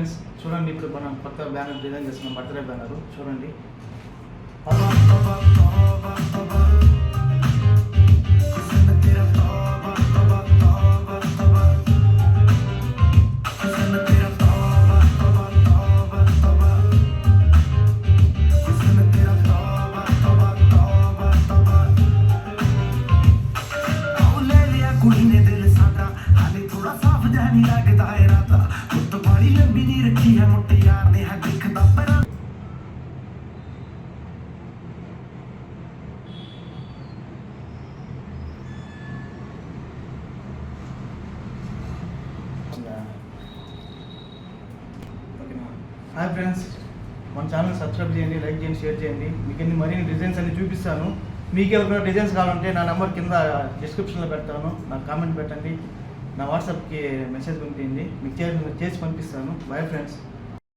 Friends చూడండి, ఇప్పుడు మనం కొత్త బ్యానర్ డిజైన్ చేస్తున్నాం, బర్త్డే బ్యానర్ చూడండి. कुड़ी ने दिल सादा हाले थोड़ा साफ जानी लगदा है राता तो बड़ी लंबी नी रखी है मुट्टे यार ने है दिखदा पर హాయ్ ఫ్రెండ్స్, మన ఛానల్ సబ్స్క్రైబ్ చేయండి, లైక్ చేయండి, షేర్ చేయండి. మీకు ఎన్ని మరిన్ని డిజైన్స్ అన్ని చూపిస్తాను. మీకు ఎవరికైనా డిజైన్స్ కావాలంటే నా నెంబర్ కింద డిస్క్రిప్షన్లో పెడతాను, నాకు కామెంట్ పెట్టండి, నా వాట్సాప్కి మెసేజ్ పంపించండి, మీకు చేసి పంపిస్తాను. Bye friends.